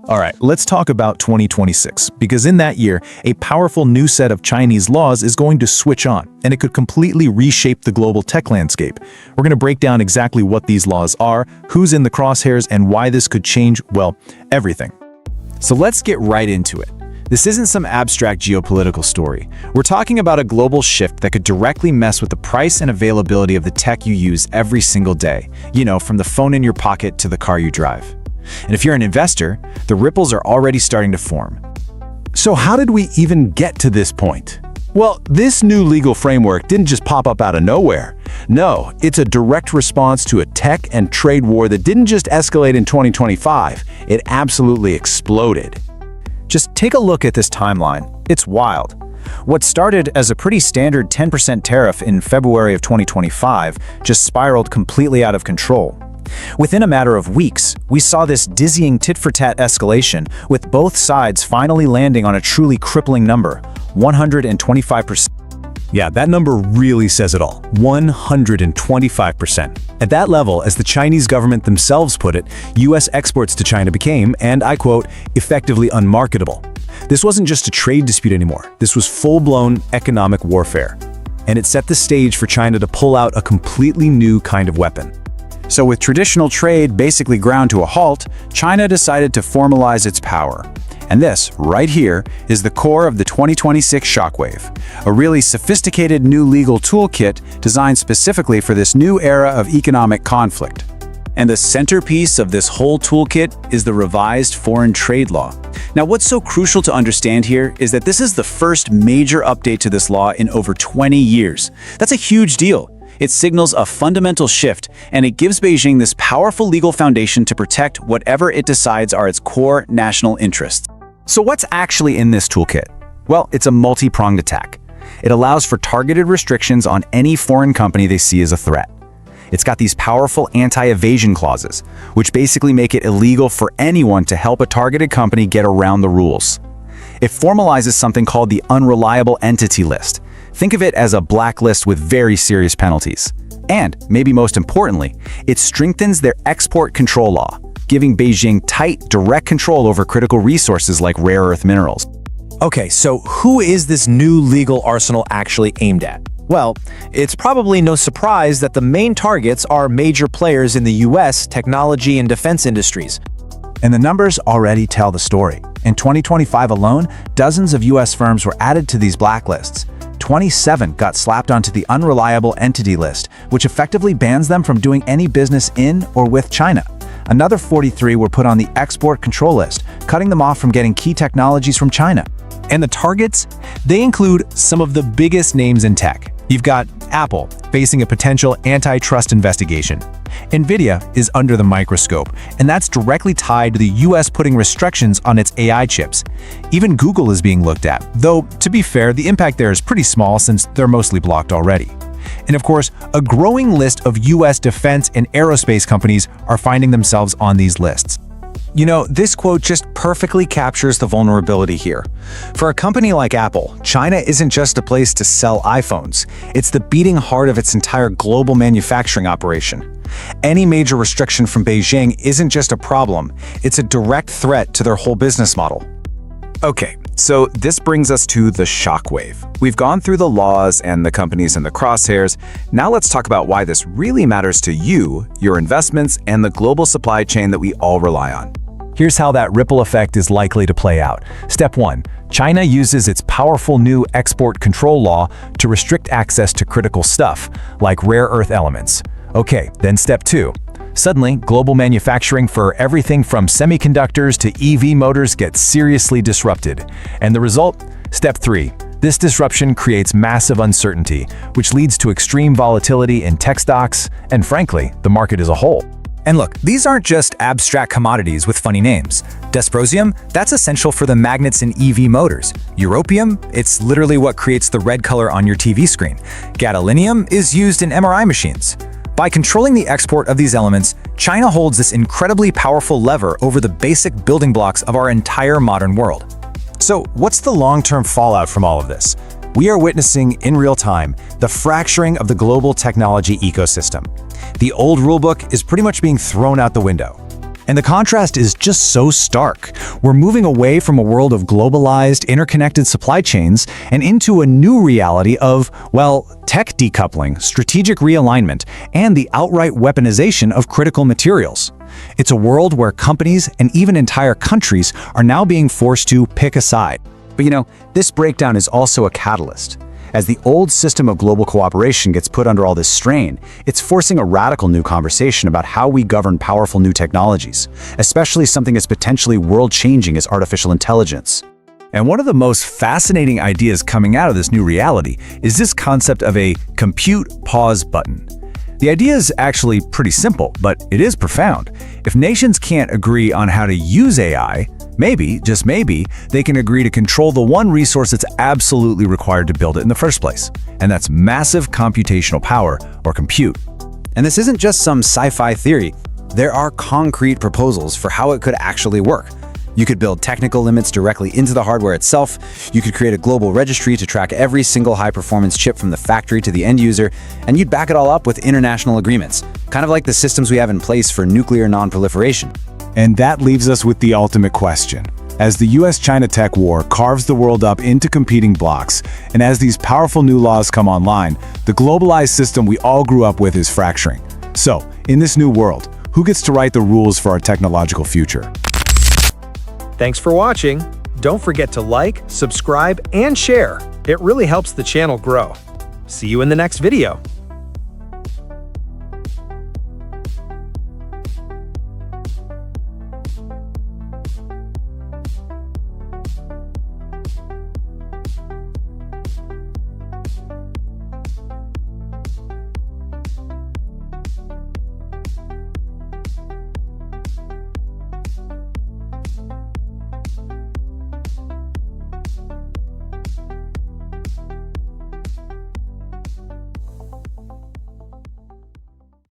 All right, let's talk about 2026, because in that year, a powerful new set of Chinese laws is going to switch on, and it could completely reshape the global tech landscape. We're going to break down exactly what these laws are, who's in the crosshairs, and why this could change, well, everything. So let's get right into it. This isn't some abstract geopolitical story. We're talking about a global shift that could directly mess with the price and availability of the tech you use every single day. You know, from the phone in your pocket to the car you drive. And if you're an investor, the ripples are already starting to form. So how did we even get to this point? Well, this new legal framework didn't just pop up out of nowhere. No, it's a direct response to a tech and trade war that didn't just escalate in 2025, it absolutely exploded. Just take a look at this timeline. It's wild. What started as a pretty standard 10% tariff in February of 2025 just spiraled completely out of control. Within a matter of weeks, we saw this dizzying tit-for-tat escalation, with both sides finally landing on a truly crippling number, 125%. Yeah, that number really says it all, 125%. At that level, as the Chinese government themselves put it, U.S. exports to China became, and I quote, effectively unmarketable. This wasn't just a trade dispute anymore, this was full-blown economic warfare. And it set the stage for China to pull out a completely new kind of weapon. So with traditional trade basically ground to a halt, China decided to formalize its power. And this, right here, is the core of the 2026 shockwave, a really sophisticated new legal toolkit designed specifically for this new era of economic conflict. And the centerpiece of this whole toolkit is the revised foreign trade law. Now, what's so crucial to understand here is that this is the first major update to this law in over 20 years. That's a huge deal. It signals a fundamental shift, and it gives Beijing this powerful legal foundation to protect whatever it decides are its core national interests. So what's actually in this toolkit? Well, it's a multi-pronged attack. It allows for targeted restrictions on any foreign company they see as a threat. It's got these powerful anti-evasion clauses, which basically make it illegal for anyone to help a targeted company get around the rules. It formalizes something called the unreliable entity list. Think of it as a blacklist with very serious penalties. And, maybe most importantly, it strengthens their export control law, giving Beijing tight, direct control over critical resources like rare earth minerals. Okay, so who is this new legal arsenal actually aimed at? Well, it's probably no surprise that the main targets are major players in the US technology and defense industries. And the numbers already tell the story. In 2025 alone, dozens of US firms were added to these blacklists. 27 got slapped onto the unreliable entity list, which effectively bans them from doing any business in or with China. Another 43 were put on the export control list, cutting them off from getting key technologies from China. And the targets? They include some of the biggest names in tech. You've got Apple facing a potential antitrust investigation. NVIDIA is under the microscope, and that's directly tied to the US putting restrictions on its AI chips. Even Google is being looked at, though, to be fair, the impact there is pretty small since they're mostly blocked already. And of course, a growing list of US defense and aerospace companies are finding themselves on these lists. You know, this quote just perfectly captures the vulnerability here. For a company like Apple, China isn't just a place to sell iPhones. It's the beating heart of its entire global manufacturing operation. Any major restriction from Beijing isn't just a problem, it's a direct threat to their whole business model. Okay, so this brings us to the shockwave. We've gone through the laws and the companies in the crosshairs. Now let's talk about why this really matters to you, your investments, and the global supply chain that we all rely on. Here's how that ripple effect is likely to play out. Step 1. China uses its powerful new export control law to restrict access to critical stuff, like rare earth elements. Okay, then step 2. Suddenly, global manufacturing for everything from semiconductors to EV motors gets seriously disrupted. And the result? Step 3. This disruption creates massive uncertainty, which leads to extreme volatility in tech stocks and, frankly, the market as a whole. And look, these aren't just abstract commodities with funny names. Dysprosium, that's essential for the magnets in EV motors. Europium, it's literally what creates the red color on your TV screen. Gadolinium is used in MRI machines. By controlling the export of these elements, China holds this incredibly powerful lever over the basic building blocks of our entire modern world. So, what's the long-term fallout from all of this? We are witnessing, in real time, the fracturing of the global technology ecosystem. The old rulebook is pretty much being thrown out the window. And the contrast is just so stark. We're moving away from a world of globalized, interconnected supply chains and into a new reality of, well, tech decoupling, strategic realignment, and the outright weaponization of critical materials. It's a world where companies and even entire countries are now being forced to pick a side. But this breakdown is also a catalyst. As the old system of global cooperation gets put under all this strain, it's forcing a radical new conversation about how we govern powerful new technologies, especially something as potentially world-changing as artificial intelligence. And one of the most fascinating ideas coming out of this new reality is this concept of a compute pause button. The idea is actually pretty simple, but it is profound. If nations can't agree on how to use AI, maybe, just maybe, they can agree to control the one resource that's absolutely required to build it in the first place. And that's massive computational power, or compute. And this isn't just some sci-fi theory. There are concrete proposals for how it could actually work. You could build technical limits directly into the hardware itself. You could create a global registry to track every single high-performance chip from the factory to the end user, and you'd back it all up with international agreements, kind of like the systems we have in place for nuclear non-proliferation. And that leaves us with the ultimate question. As the US-China tech war carves the world up into competing blocks, and as these powerful new laws come online, the globalized system we all grew up with is fracturing. So, in this new world, who gets to write the rules for our technological future? Thanks for watching. Don't forget to like, subscribe, and share. It really helps the channel grow. See you in the next video.